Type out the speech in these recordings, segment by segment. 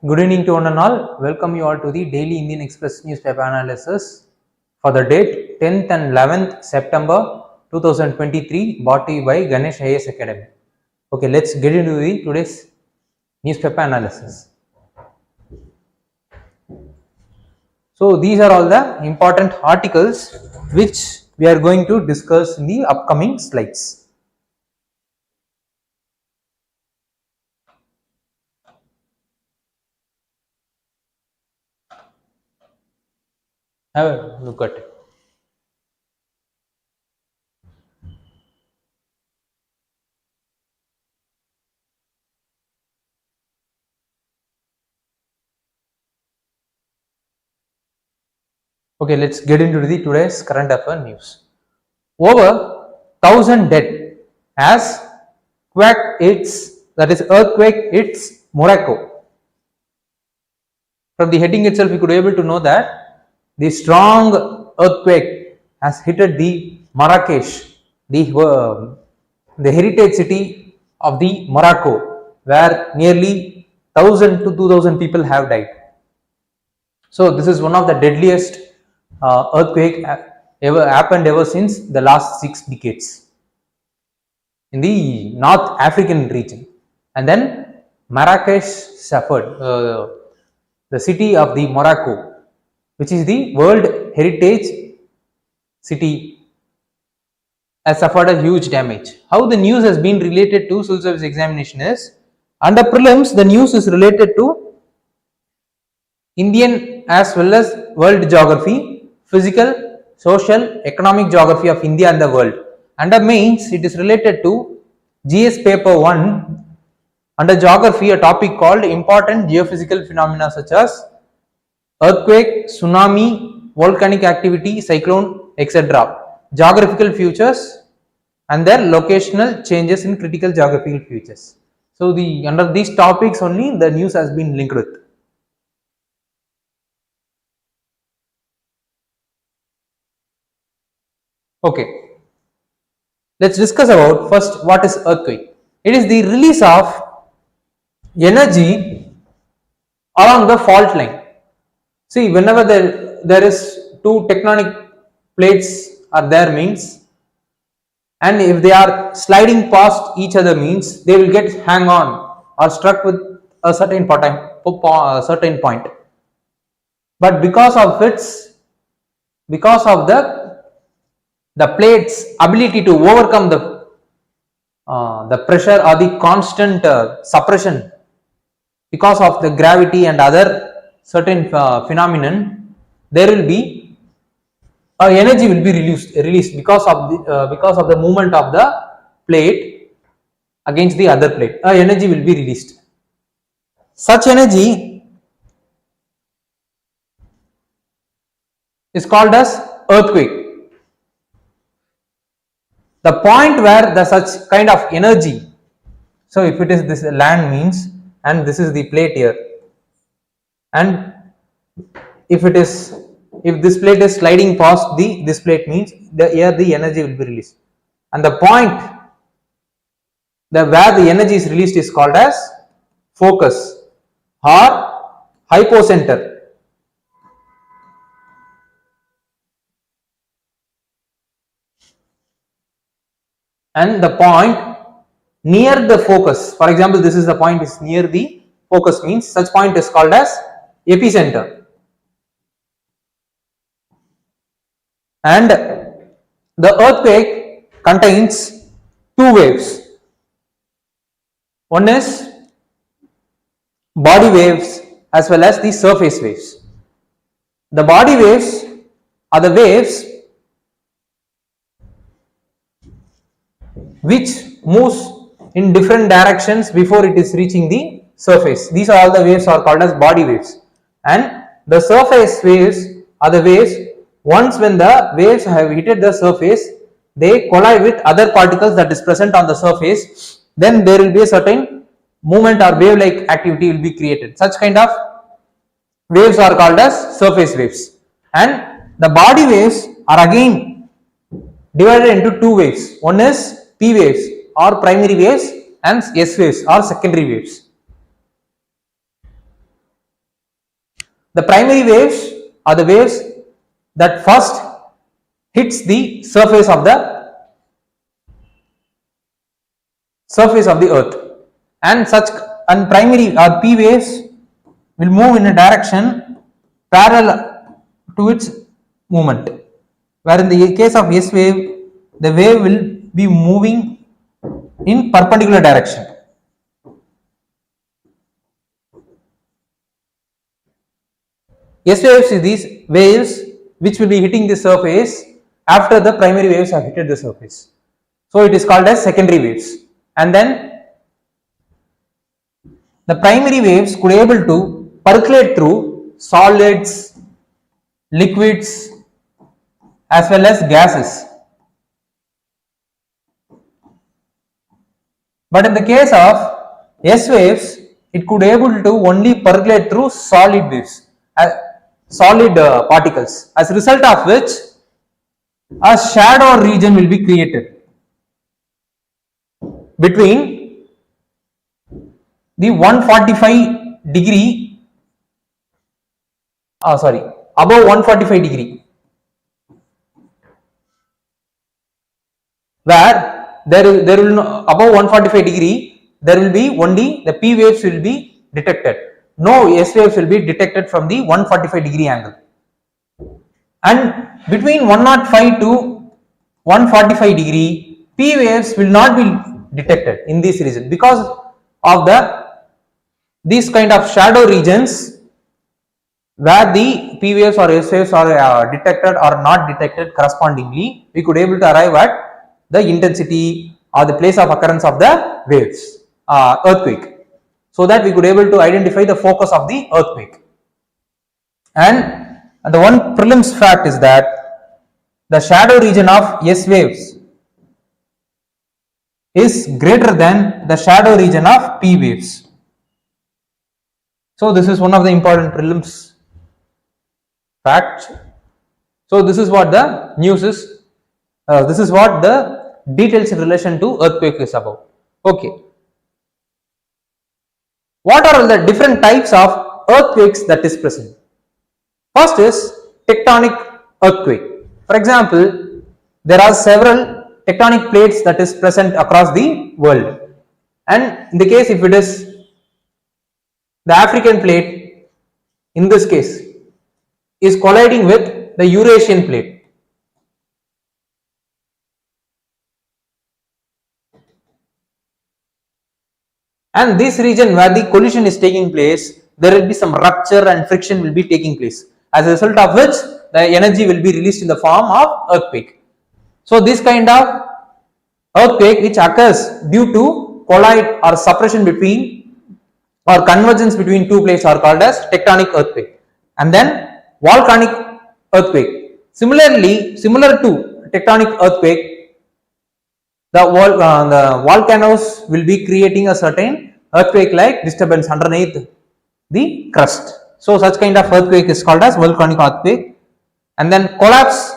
Good evening to one and all. Welcome you all to the Daily Indian Express newspaper analysis for the date 10th and 11th September 2023, brought to you by Ganesh IAS Academy. Okay, let's get into the today's newspaper analysis. So these are all the important articles which we are going to discuss in the upcoming slides. Have a look at it. Okay, let's get into the today's current affair news. Over 1,000 dead as earthquake hits Morocco. From the heading itself, we could be able to know that the strong earthquake has hit the Marrakesh, the heritage city of the Morocco, where nearly 1,000 to 2,000 people have died. So this is one of the deadliest earthquake ever happened ever since the last 6 decades in the North African region. And then Marrakesh suffered, the city of the Morocco, which is the World Heritage City, has suffered a huge damage. How the news has been related to civil service examination is, under prelims the news is related to Indian as well as world geography, physical, social, economic geography of India and the world. Under mains it is related to GS paper 1, under geography a topic called important geophysical phenomena such as earthquake, tsunami, volcanic activity, cyclone, etc. Geographical features and their locational changes in critical geographical features. So under these topics only the news has been linked with. Okay, let's discuss about first what is earthquake. It is the release of energy along the fault line. See, whenever there is two tectonic plates are there means, and if they are sliding past each other means, they will get hang on or struck with a certain point. But because of the plate's ability to overcome the pressure or the constant suppression because of the gravity and other certain phenomenon, there will be energy will be released because of the movement of the plate against the other plate. Energy will be released. Such energy is called as earthquake. The point where the such kind of energy, so if it is this land means, and this is the plate here, and if this plate is sliding past this plate means here the energy will be released, and the point where the energy is released is called as focus or hypocenter. And the point near the focus, for example this is the point is near the focus means such point is called as epicenter. And the earthquake contains two waves. One is body waves as well as the surface waves. The body waves are the waves which moves in different directions before it is reaching the surface. These are all the waves are called as body waves. And the surface waves are the waves, once when the waves have hit the surface, they collide with other particles that is present on the surface, then there will be a certain movement or wave like activity will be created. Such kind of waves are called as surface waves. And the body waves are again divided into two waves. One is P waves or primary waves and S waves or secondary waves. The primary waves are the waves that first hits the surface of the earth, and primary or P waves will move in a direction parallel to its movement, where in the case of S wave, the wave will be moving in perpendicular direction. S waves is these waves which will be hitting the surface after the primary waves have hit the surface. So it is called as secondary waves. And then the primary waves could able to percolate through solids, liquids, as well as gases. But in the case of S waves, it could able to only percolate through solid waves, solid particles, as a result of which a shadow region will be created between the 145 degree, above 145 degree, where there will above 145 degree, there will be only the P waves will be detected. No S waves will be detected from the 145 degree angle. And between 105 to 145 degree, P waves will not be detected in this region because of these kind of shadow regions where the P waves or S waves are detected or not detected correspondingly. We could able to arrive at the intensity or the place of occurrence of the waves, earthquake, so that we could able to identify the focus of the earthquake. And the one prelims fact is that the shadow region of S waves is greater than the shadow region of P waves. So this is one of the important prelims fact. So this is what the news is. This is what the details in relation to earthquake is about. Okay. What are the different types of earthquakes that is present? First is tectonic earthquake. For example, there are several tectonic plates that is present across the world, and in the case if it is the African plate, in this case is colliding with the Eurasian plate. And this region where the collision is taking place, there will be some rupture and friction will be taking place, as a result of which the energy will be released in the form of earthquake. So this kind of earthquake which occurs due to collide or suppression between or convergence between two plates are called as tectonic earthquake. And then volcanic earthquake. Similarly, similar to tectonic earthquake, the volcanoes will be creating a certain earthquake like disturbance underneath the crust. So such kind of earthquake is called as volcanic earthquake. And then collapse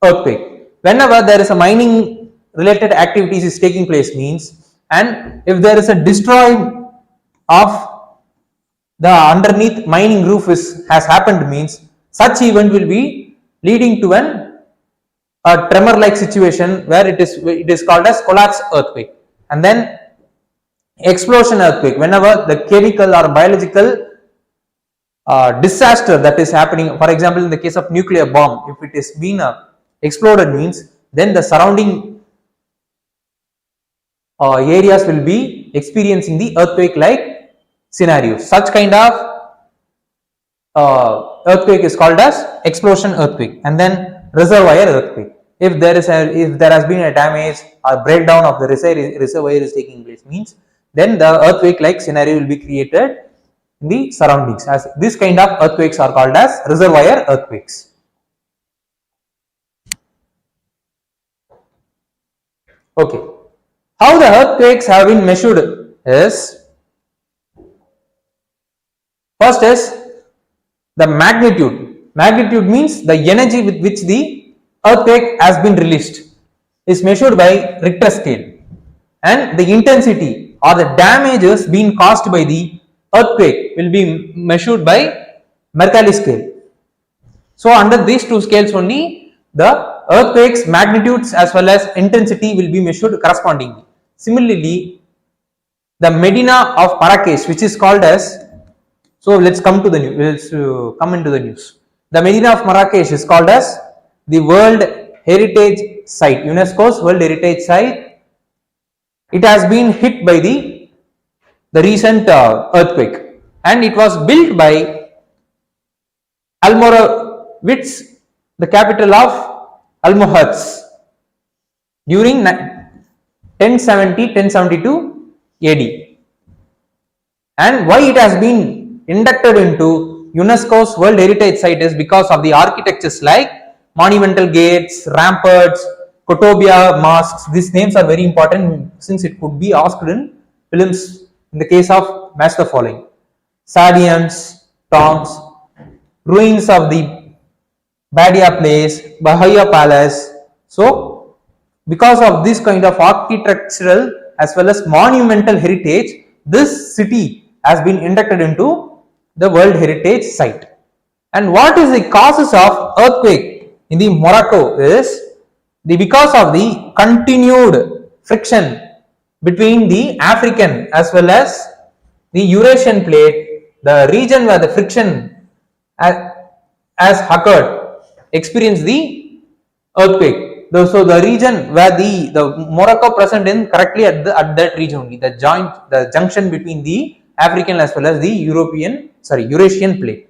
earthquake. Whenever there is a mining related activities is taking place means, and if there is a destroy of the underneath mining roof has happened means, such event will be leading to a tremor like situation where it is called as collapse earthquake. And then explosion earthquake, whenever the chemical or biological disaster that is happening, for example in the case of nuclear bomb, if it is been exploded means, then the surrounding areas will be experiencing the earthquake like scenarios. Such kind of earthquake is called as explosion earthquake. And then reservoir earthquake, if there has been a damage or breakdown of the reservoir is taking place means, then the earthquake like scenario will be created in the surroundings. As this kind of earthquakes are called as reservoir earthquakes. Okay, how the earthquakes have been measured is, first is the magnitude. Magnitude means the energy with which the earthquake has been released is measured by Richter scale, and the intensity or the damages being caused by the earthquake will be measured by Mercalli scale. So under these two scales only, the earthquake's magnitudes as well as intensity will be measured correspondingly. Similarly, the Medina of Marrakesh, which is called as, so let's come to the news. Let's come into the news. The Medina of Marrakesh is called as the World Heritage Site, UNESCO's World Heritage Site. It has been hit by the recent earthquake, and it was built by Almoravids, the capital of Almohads, during 1070-1072 AD. And why it has been inducted into UNESCO's World Heritage Site is because of the architectures like monumental gates, ramparts, Kotobia mosques. These names are very important since it could be asked in films in the case of match the following: Sadians, tombs, ruins of the Badia Place, Bahia Palace. So, because of this kind of architectural as well as monumental heritage, this city has been inducted into the World Heritage Site. And what is the causes of earthquake in the Morocco is because of the continued friction between the African as well as the Eurasian plate. The region where the friction has occurred experienced the earthquake. So the region where the Morocco present in correctly at that region only, the junction between the African as well as the Eurasian plate.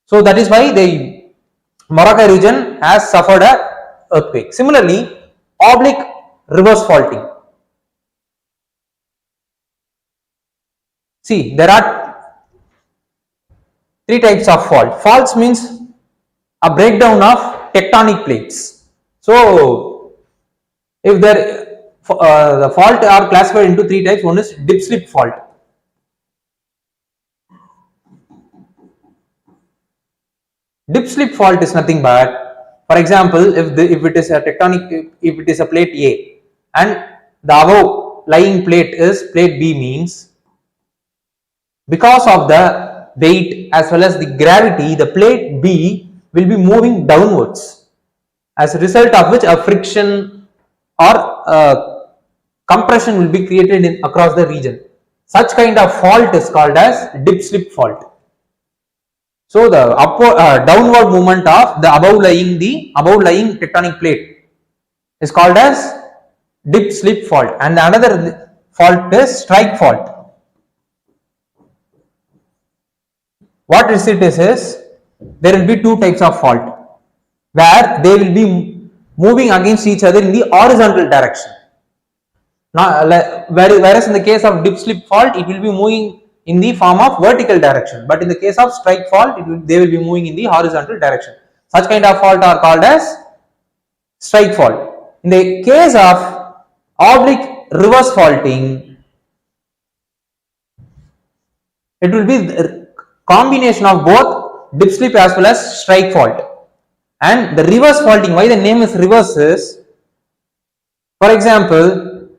So that is why the Morocco region has suffered a earthquake. Similarly, oblique reverse faulting. See, there are three types of fault. Faults means a breakdown of tectonic plates. So, if the fault are classified into three types, one is dip slip fault. Dip slip fault is nothing but, for example, if it is a tectonic, if it is a plate A and the above lying plate is plate B, means because of the weight as well as the gravity, the plate B will be moving downwards, as a result of which a friction or compression will be created across the region. Such kind of fault is called as dip slip fault. So the downward movement of the above lying tectonic plate is called as dip slip fault, and another fault is strike fault. What it is there will be two types of fault where they will be moving against each other in the horizontal direction. Now, whereas in the case of dip slip fault, it will be moving in the form of vertical direction, but in the case of strike fault, they will be moving in the horizontal direction. Such kind of fault are called as strike fault. In the case of oblique reverse faulting, it will be the combination of both dip slip as well as strike fault. And the reverse faulting, why the name is reverse is, for example,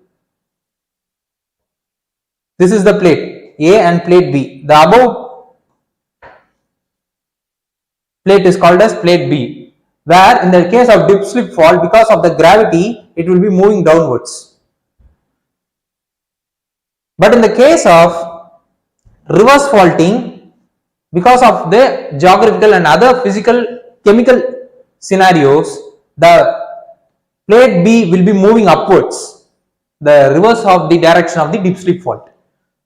this is the plate A and plate B. The above plate is called as plate B, where in the case of dip slip fault, because of the gravity, it will be moving downwards. But in the case of reverse faulting, because of the geographical and other physical chemical scenarios, the plate B will be moving upwards, the reverse of the direction of the dip slip fault.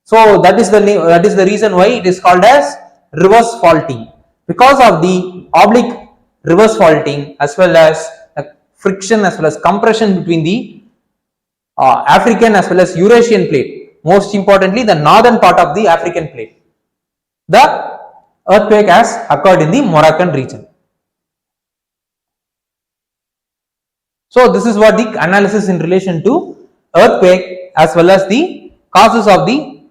So that is the reason why it is called as reverse faulting, because of the oblique reverse faulting as well as friction as well as compression between the African as well as Eurasian plate, most importantly the northern part of the African plate. The earthquake has occurred in the Moroccan region. So this is what the analysis in relation to earthquake as well as the causes of the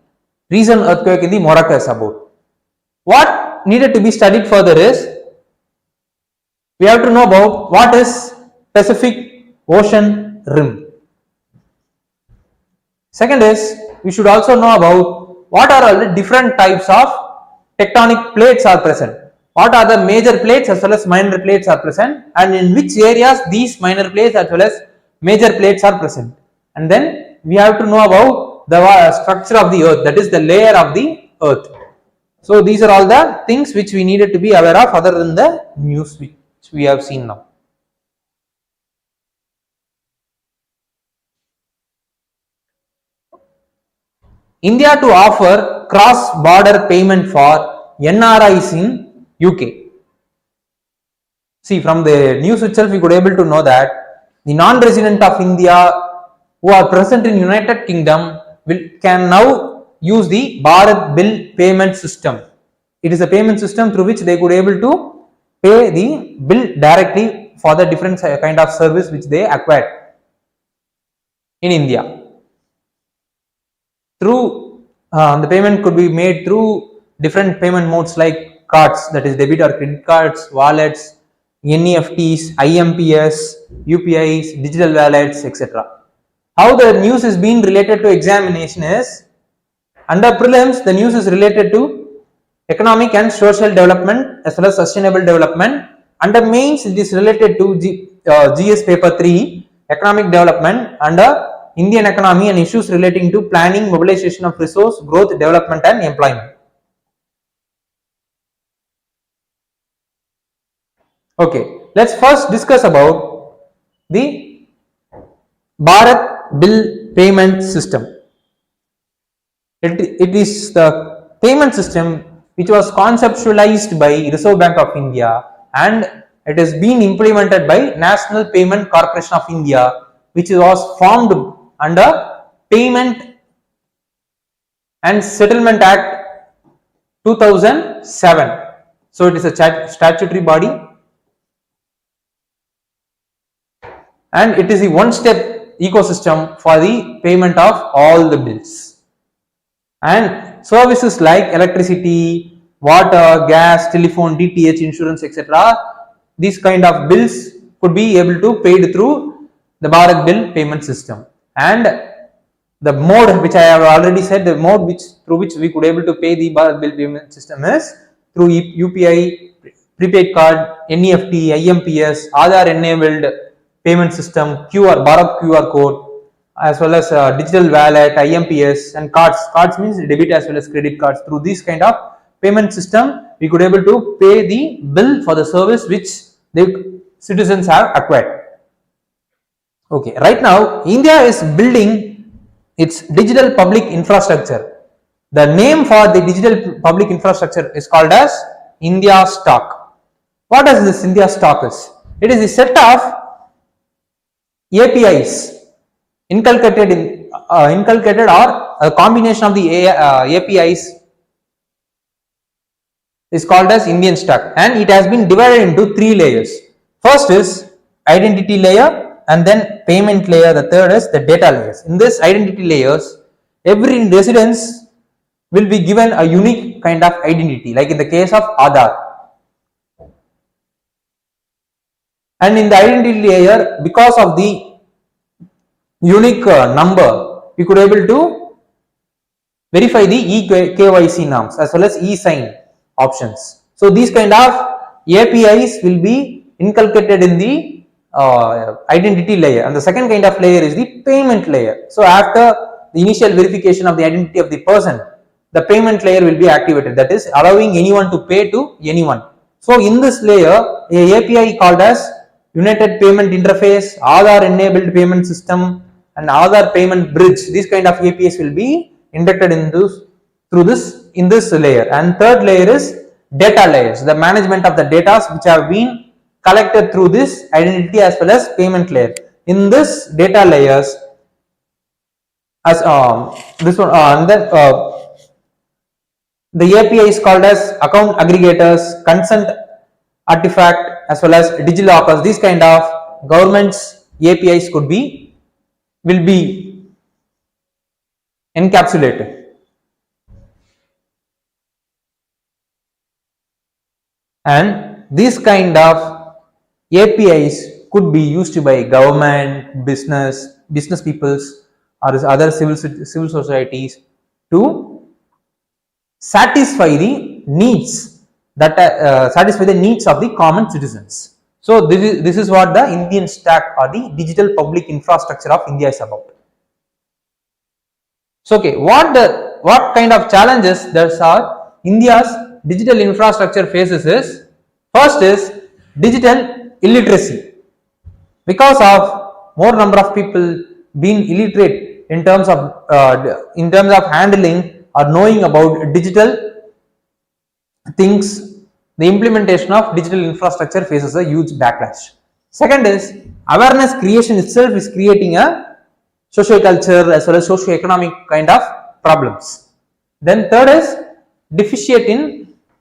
recent earthquake in the Morocco is about. What needed to be studied further is, we have to know about what is Pacific Ocean Rim. Second is, we should also know about what are all the different types of tectonic plates are present, what are the major plates as well as minor plates are present, and in which areas these minor plates as well as major plates are present. And then we have to know about the structure of the earth, that is the layer of the earth. So these are all the things which we needed to be aware of other than the news which we have seen now. India to offer cross-border payment for NRIs in UK. See, from the news itself we could able to know that the non-resident of India who are present in United Kingdom can now use the Bharat bill payment system. It is a payment system through which they could able to pay the bill directly for the different kind of service which they acquired in India. Through the payment could be made through different payment modes like cards, that is debit or credit cards, wallets, NEFTs, IMPS, UPIs, digital wallets, etc. How the news is being related to examination is, under prelims the news is related to economic and social development as well as sustainable development. Under mains it is related to GS paper 3, economic development, under Indian economy and issues relating to planning, mobilization of resource, growth, development and employment. Okay, let's first discuss about the Bharat bill payment system. It is the payment system which was conceptualized by Reserve Bank of India and it has been implemented by National Payment Corporation of India, which was formed under Payment and Settlement Act 2007. So it is a statutory body and it is a one-step ecosystem for the payment of all the bills. And services like electricity, water, gas, telephone, DTH, insurance, etc. These kind of bills could be able to paid through the Bharat bill payment system. And the mode which I have already said, the mode through which we could able to pay the Bharat bill payment system is through UPI, prepaid card, NEFT, IMPS, Aadhaar enabled payment system, Bharat QR code, as well as digital wallet, IMPS and cards. Cards means debit as well as credit cards. Through this kind of payment system, we could able to pay the bill for the service which the citizens have acquired. Okay, right now India is building its digital public infrastructure. The name for the digital public infrastructure is called as India Stock. What does this India Stock is? It is a set of APIs inculcated or a combination of the APIs is called as Indian Stock, and it has been divided into 3 layers. First is identity layer, and then payment layer, the third is the data layers. In this identity layers, every residence will be given a unique kind of identity, like in the case of Aadhaar. And in the identity layer, because of the unique number, we could able to verify the KYC norms as well as e-sign options. So these kind of APIs will be inculcated in the identity layer, and the second kind of layer is the payment layer. So after the initial verification of the identity of the person, the payment layer will be activated, that is allowing anyone to pay to anyone. So in this layer, a API called as United Payment Interface, Aadhaar enabled payment system and Aadhaar payment bridge, these kind of APIs will be inducted in this layer. And third layer is data layers, the management of the data which have been collected through this identity as well as payment layer. In this data layers, as this one, and then the API is called as account aggregators, consent artifact, as well as digilockers. These kind of government's APIs will be encapsulated. And this kind of APIs could be used by government, business peoples or other civil societies to satisfy the needs satisfy the needs of the common citizens. So this is what the Indian stack or the digital public infrastructure of India is about. So okay, what kind of challenges there are India's digital infrastructure faces is, first is digital illiteracy. Because of more number of people being illiterate in terms of handling or knowing about digital things, the implementation of digital infrastructure faces a huge backlash. Second is awareness creation itself is creating a socio-culture as well as socio-economic kind of problems. Then third is deficient in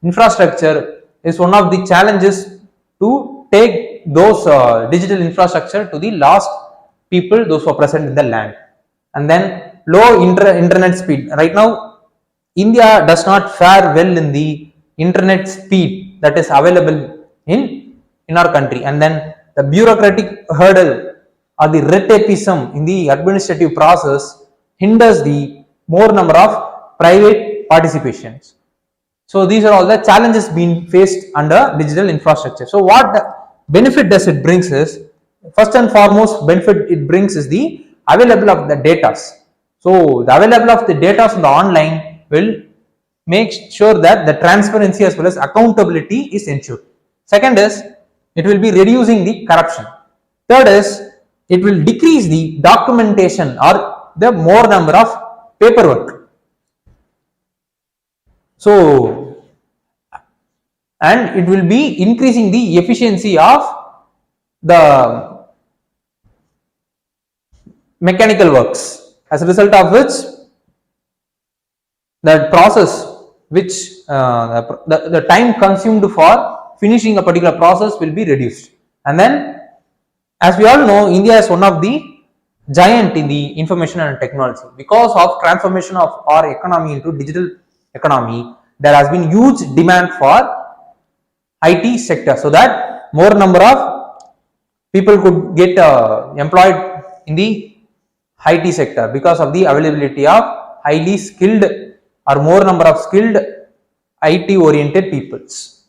infrastructure is one of the challenges to take those digital infrastructure to the last people, those who are present in the land. And then low internet speed. Right now India does not fare well in the internet speed that is available in our country. And then the bureaucratic hurdle or the red tapeism in the administrative process hinders the more number of private participations. So these are all the challenges being faced under digital infrastructure. So what benefit does it brings is, first and foremost benefit it brings is the available of the data. So the available of the data on the online will make sure that the transparency as well as accountability is ensured. Second is it will be reducing the corruption. Third is it will decrease the documentation or the more number of paperwork. So and it will be increasing the efficiency of the mechanical works, as a result of which the process which the time consumed for finishing a particular process will be reduced. And then as we all know, India is one of the giant in the information and technology. Because of transformation of our economy into digital economy, there has been huge demand for IT sector, so that more number of people could get employed in the IT sector because of the availability of highly skilled or more number of skilled IT oriented peoples.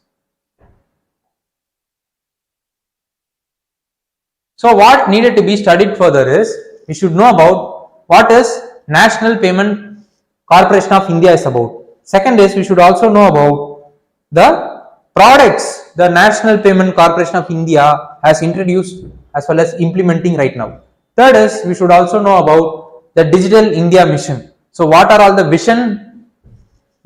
So what needed to be studied further is, we should know about what is National Payment Corporation of India is about. Second is we should also know about the products the National Payment Corporation of India has introduced as well as implementing right now. Third is we should also know about the Digital India Mission. So what are all the vision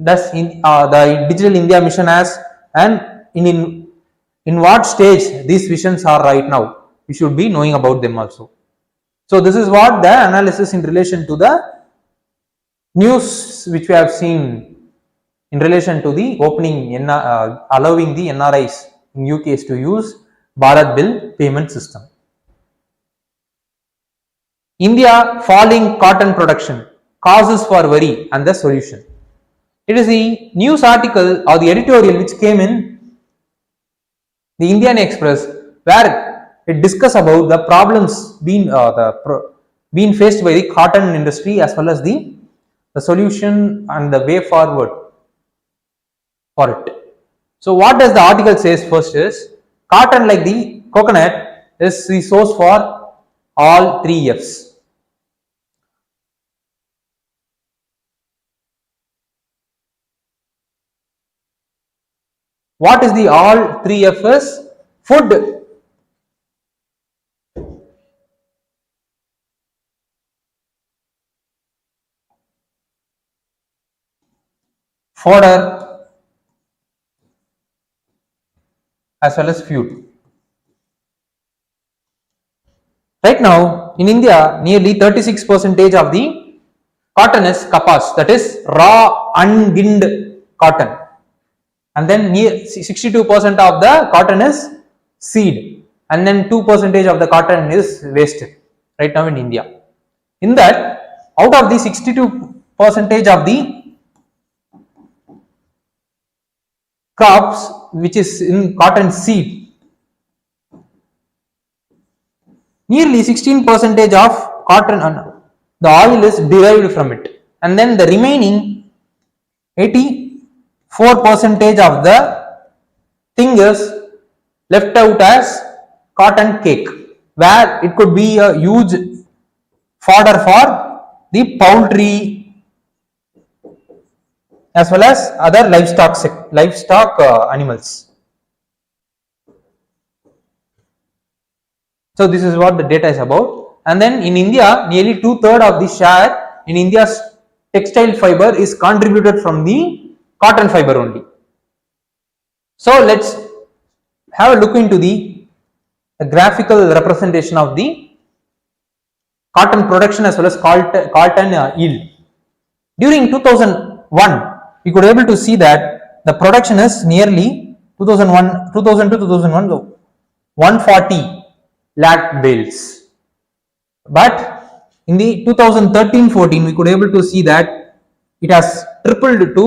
does the Digital India Mission has, and in what stage these visions are right now. We should be knowing about them also. So this is what the analysis in relation to the news which we have seen in relation to the opening allowing the NRIs in UKs to use Bharat Bill payment system. India falling cotton production, causes for worry and the solution. It is the news article or the editorial which came in the Indian Express, where it discuss about the problems being faced by the cotton industry as well as the solution and the way forward for it. So what does the article says? First is cotton, like the coconut, is the source for all 3 F's. What is the all 3 F's? Food, fodder, as well as fuel. Right now in India, nearly 36% of the cotton is kapas, that is raw unginned cotton, and then near 62% of the cotton is seed, and then 2% of the cotton is wasted right now in India. In that, out of the 62% of the crops which is in cotton seed, nearly 16% of cotton, the oil is derived from it, and then the remaining 80 4% of the thing is left out as cotton cake, where it could be a huge fodder for the poultry as well as other livestock animals. So this is what the data is about. And then in India, nearly 2/3 of the share in India's textile fiber is contributed from the cotton fiber only. So let's have a look into the graphical representation of the cotton production as well as cotton yield. During 2001, we could able to see that the production is nearly 2000 to 2001 140 lakh bales, but in the 2013-14 we could able to see that it has tripled to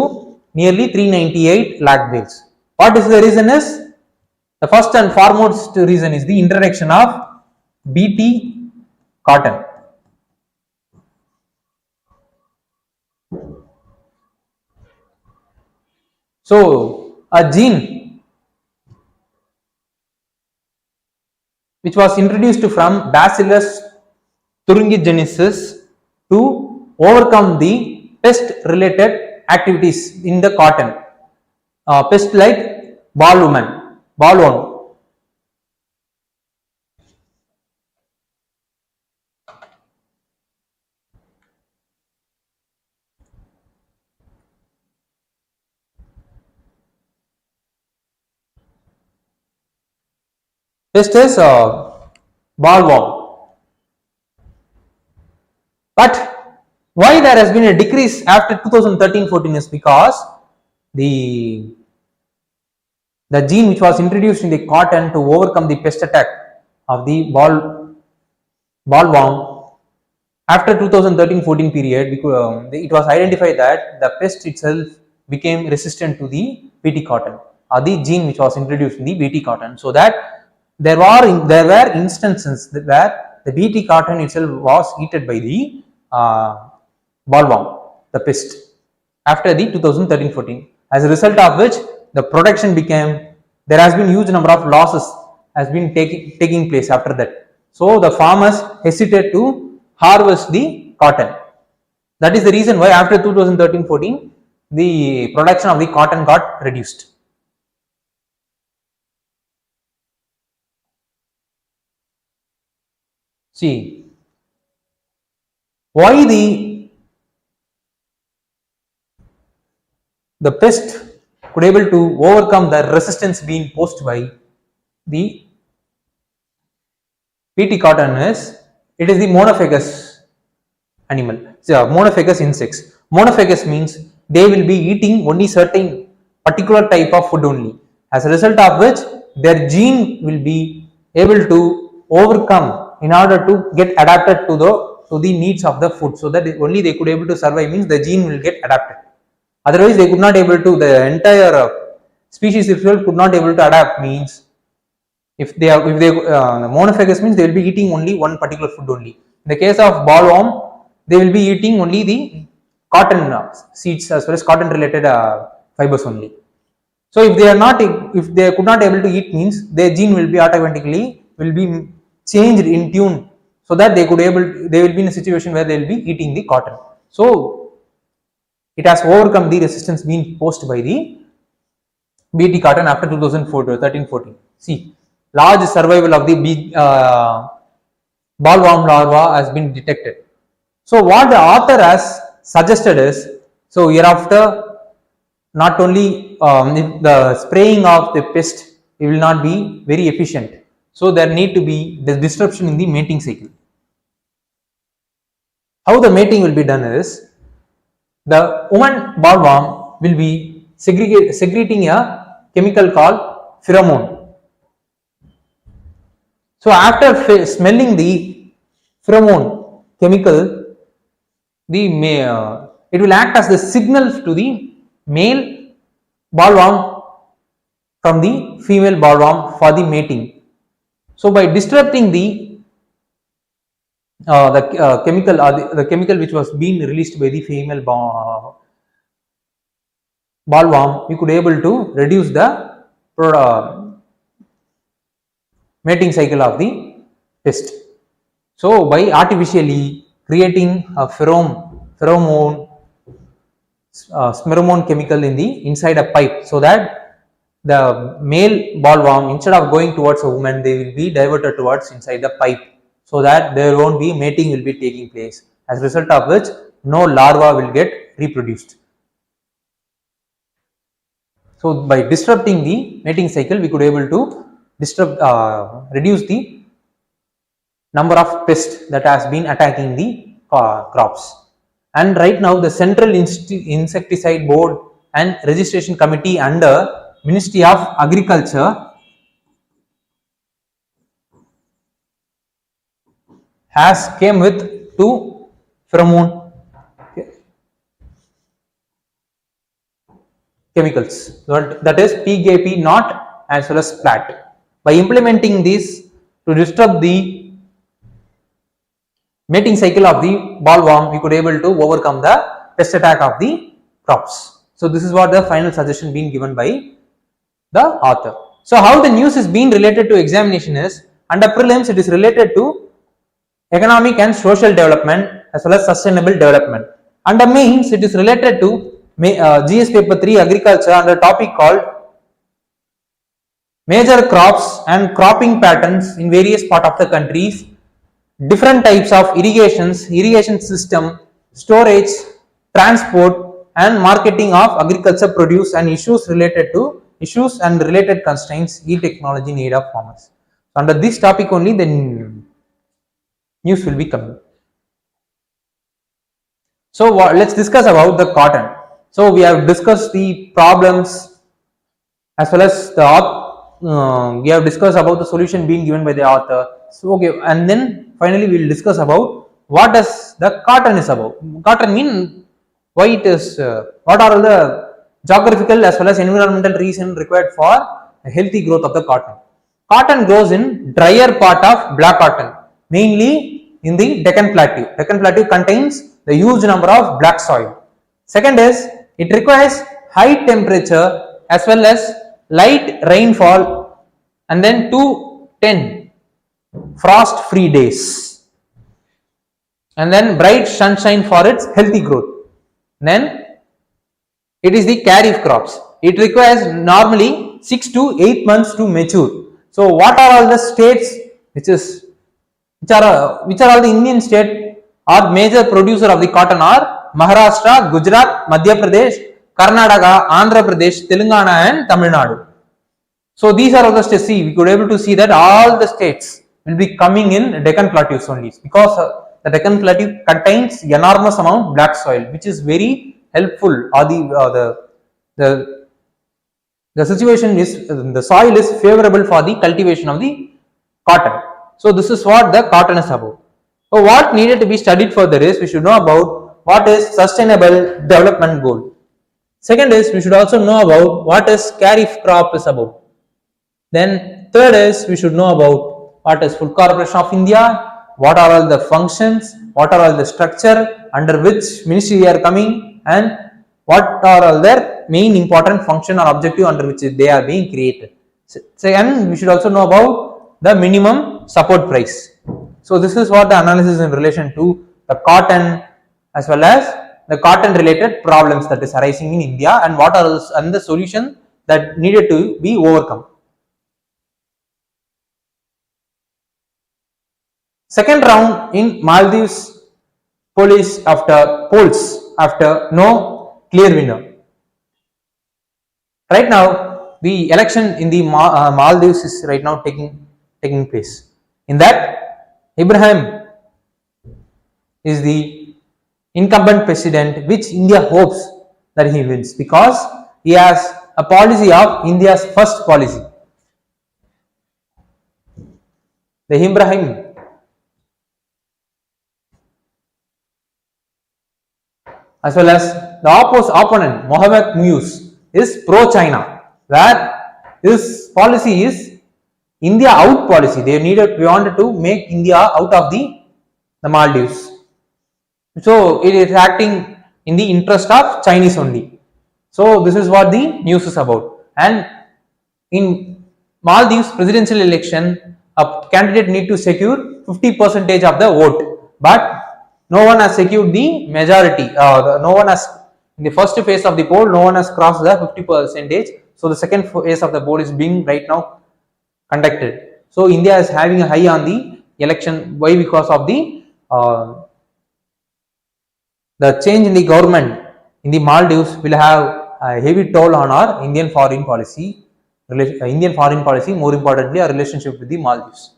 nearly 398 lakh bales. What is the reason is, the first and foremost reason is the introduction of BT cotton. So a gene which was introduced from Bacillus thuringiensis to overcome the pest related activities in the cotton, pest like bollworm. Pest is bollworm. But why there has been a decrease after 2013-14 is because the gene which was introduced in the cotton to overcome the pest attack of the bollworm, after 2013-14 period, it was identified that the pest itself became resistant to the BT cotton, or the gene which was introduced in the BT cotton. So that there were instances where the BT cotton itself was eaten by the bollworm, the pest, after the 2013-14. As a result of which the production became, there has been huge number of losses has been taking place after that. So the farmers hesitate to harvest the cotton. That is the reason why after 2013-14 the production of the cotton got reduced. See, why the pest could able to overcome the resistance being posed by the BT cotton is, it is the monophagous animal, so monophagous insects. Monophagous means they will be eating only certain particular type of food only, as a result of which their gene will be able to overcome in order to get adapted to the needs of the food, so that only they could able to survive, means the gene will get adapted. Otherwise they could not able to, the entire species itself could not able to adapt, means if they monophagous means they will be eating only one particular food only. In the case of bollworm, they will be eating only the cotton seeds as well as cotton related fibers only. So if they could not able to eat, means their gene will be automatically changed in tune, so that they will be in a situation where they will be eating the cotton. So it has overcome the resistance being posed by the BT cotton after 2013-14. See, large survival of the bollworm larva has been detected. So what the author has suggested is, so hereafter not only if the spraying of the pest, it will not be very efficient. So there need to be the disruption in the mating cycle. How the mating will be done is, the woman bollworm will be secreting a chemical called pheromone. So after smelling the pheromone chemical, it will act as the signal to the male bollworm from the female bollworm for the mating. So by disrupting the chemical, the chemical which was being released by the female bollworm, we could able to reduce the mating cycle of the pest. So by artificially creating a pheromone chemical in the inside a pipe, so that the male bollworm, instead of going towards a woman, they will be diverted towards inside the pipe, so that there won't be mating will be taking place, as a result of which no larva will get reproduced. So by disrupting the mating cycle, we could able to reduce the number of pests that has been attacking the crops. And right now the Central Insecticide Board and Registration Committee under Ministry of Agriculture has came with two pheromone chemicals, that is PKP knot as well as splat. By implementing this to disturb the mating cycle of the bollworm, we could able to overcome the pest attack of the crops. So this is what the final suggestion being given by the author. So how the news is being related to examination is, under prelims it is related to economic and social development as well as sustainable development. Under mains it is related to GS paper 3 agriculture under topic called major crops and cropping patterns in various part of the countries, different types of irrigation system, storage, transport and marketing of agriculture produce, and issues and related constraints, e-technology need of farmers. So under this topic only the news will be coming. So let's discuss about the cotton. So we have discussed the problems as well as the we have discussed about the solution being given by the author. So okay, and then finally we will discuss about what does the cotton is about. Cotton mean why it is, what are all the geographical as well as environmental reason required for a healthy growth of the cotton. Cotton grows in drier part of black cotton, mainly in the Deccan Plateau. Deccan Plateau contains the huge number of black soil. Second is, it requires high temperature as well as light rainfall, and then 2-10 frost free days, and then bright sunshine for its healthy growth. Then it is the kharif crops. It requires normally 6 to 8 months to mature. So what are all the states which are all the Indian state are major producer of the cotton are Maharashtra, Gujarat, Madhya Pradesh, Karnataka, Andhra Pradesh, Telangana and Tamil Nadu. So these are all the states. See, we could able to see that all the states will be coming in Deccan Plateaus only, because the Deccan Plateau contains enormous amount black soil, which is very helpful, or the situation is, the soil is favorable for the cultivation of the cotton. So this is what the cotton is about. So what needed to be studied further is, we should know about what is sustainable development goal. Second is, we should also know about what is kharif crop is about. Then third is, we should know about what is Food Corporation of India, what are all the functions, what are all the structure, under which ministry they are coming, and what are all their main important function or objective under which they are being created. Second, we should also know about the minimum support price. So this is what the analysis in relation to the cotton as well as the cotton related problems that is arising in India, and what are the solution that needed to be overcome. Second round in Maldives polls after no clear winner. Right now the election in the Maldives is right now taking place. In that, Ibrahim is the incumbent president, which India hopes that he wins, because he has a policy of India's first policy. The Ibrahim as well as the opponent Mohammed Muse is pro-China, where his policy is India out policy. We wanted to make India out of the Maldives. So it is acting in the interest of Chinese only. So this is what the news is about. And in Maldives presidential election, a candidate need to secure 50% of the vote, but no one has secured the majority. No one has, in the first phase of the poll, no one has crossed the 50%. So the second phase of the poll is being right now conducted. So India is having a high on the election. Why? Because of the change in the government in the Maldives will have a heavy toll on our Indian foreign policy. More importantly, our relationship with the Maldives.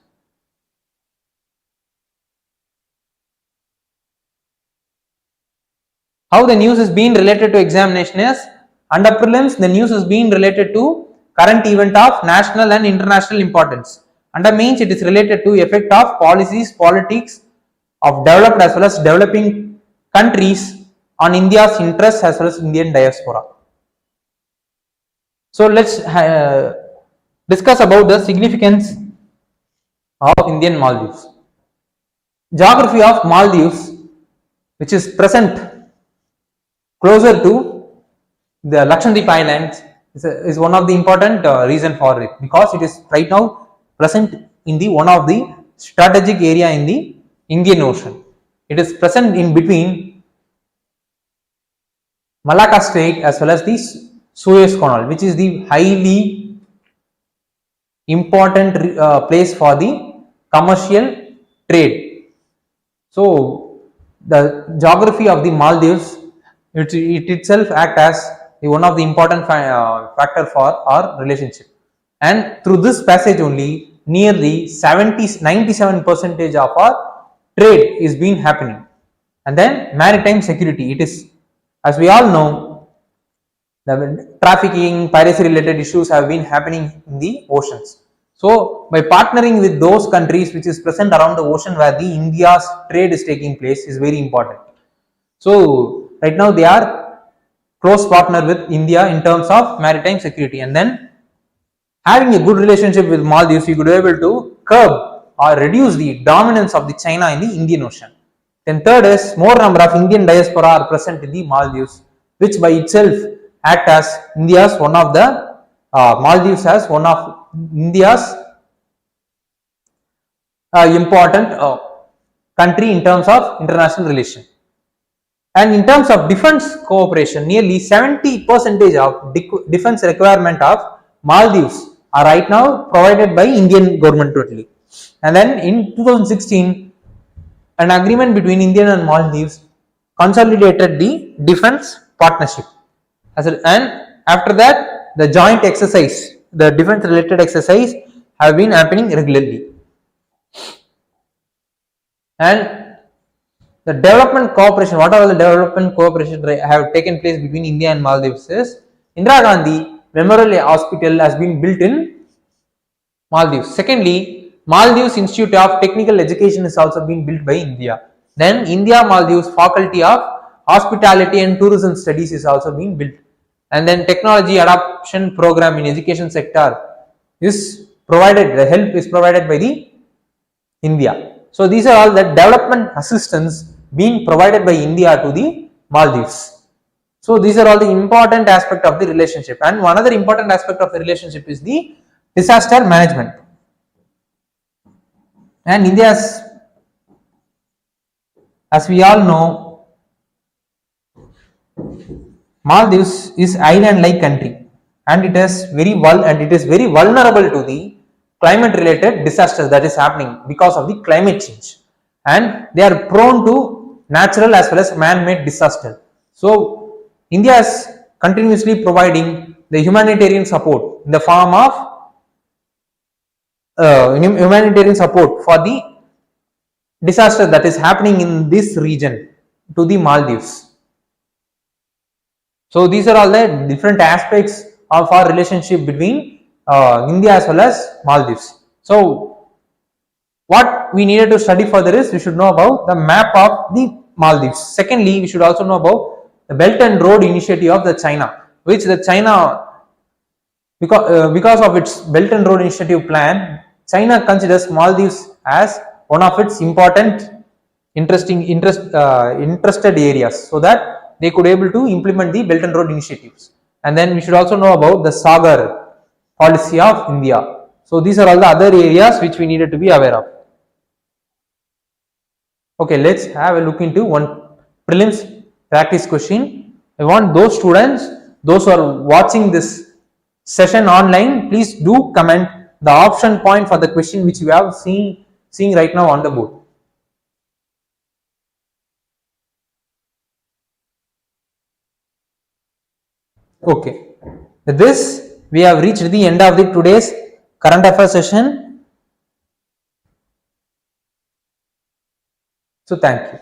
How the news is being related to examination is, under prelims, the news is being related to current event of national and international importance. Under mains, it is related to effect of policies, politics of developed as well as developing countries on India's interests as well as Indian diaspora. So let's discuss about the significance of Indian Maldives. Geography of Maldives, which is present closer to the Lakshadweep Islands, is one of the important reason for it, because it is right now present in the one of the strategic area in the Indian Ocean. It is present in between Malacca Strait as well as the Suez Canal, which is the highly important place for the commercial trade. So the geography of the Maldives, it itself act as one of the important factor for our relationship, and through this passage only nearly 97% of our trade is being happening. And then maritime security, it is, as we all know, the trafficking, piracy related issues have been happening in the oceans. So by partnering with those countries which is present around the ocean where the India's trade is taking place is very important. So right now they are close partner with India in terms of maritime security, and then having a good relationship with Maldives, you could be able to curb or reduce the dominance of the China in the Indian Ocean. Then third is, more number of Indian diaspora are present in the Maldives, which by itself act as India's one of the Maldives as one of India's important country in terms of international relation. And in terms of defense cooperation, nearly 70% of defense requirement of Maldives are right now provided by Indian government totally. And then in 2016, an agreement between India and Maldives consolidated the defense partnership. And after that, the joint exercise, the defense related exercise have been happening regularly. And the development cooperation, what are the development cooperation have taken place between India and Maldives is, Indira Gandhi Memorial Hospital has been built in Maldives. Secondly, Maldives Institute of Technical Education is also being built by India. Then India Maldives Faculty of Hospitality and Tourism Studies is also being built. And then technology adoption program in education sector is provided, the help is provided by the India. So these are all the development assistance being provided by India to the Maldives. So these are all the important aspect of the relationship. And one other important aspect of the relationship is the disaster management. And India's, as we all know, Maldives is island-like country, and it is very vulnerable to the climate related disasters that is happening because of the climate change, and they are prone to natural as well as man-made disaster. So India is continuously providing the humanitarian support in the form of humanitarian support for the disaster that is happening in this region to the Maldives. So these are all the different aspects of our relationship between India as well as Maldives. So what we needed to study further is, we should know about the map of the Maldives. Secondly, we should also know about the Belt and Road Initiative of the China, which the China, because of its Belt and Road Initiative plan, China considers Maldives as one of its important interested areas, so that they could able to implement the Belt and Road initiatives. and then we should also know about the Sagar policy of India. So these are all the other areas which we needed to be aware of. Okay, let's have a look into one prelims practice question. I want those students, those who are watching this session online, please do comment the option point for the question which you have seeing right now on the board. Okay, with this we have reached the end of the today's current affairs session. So thank you.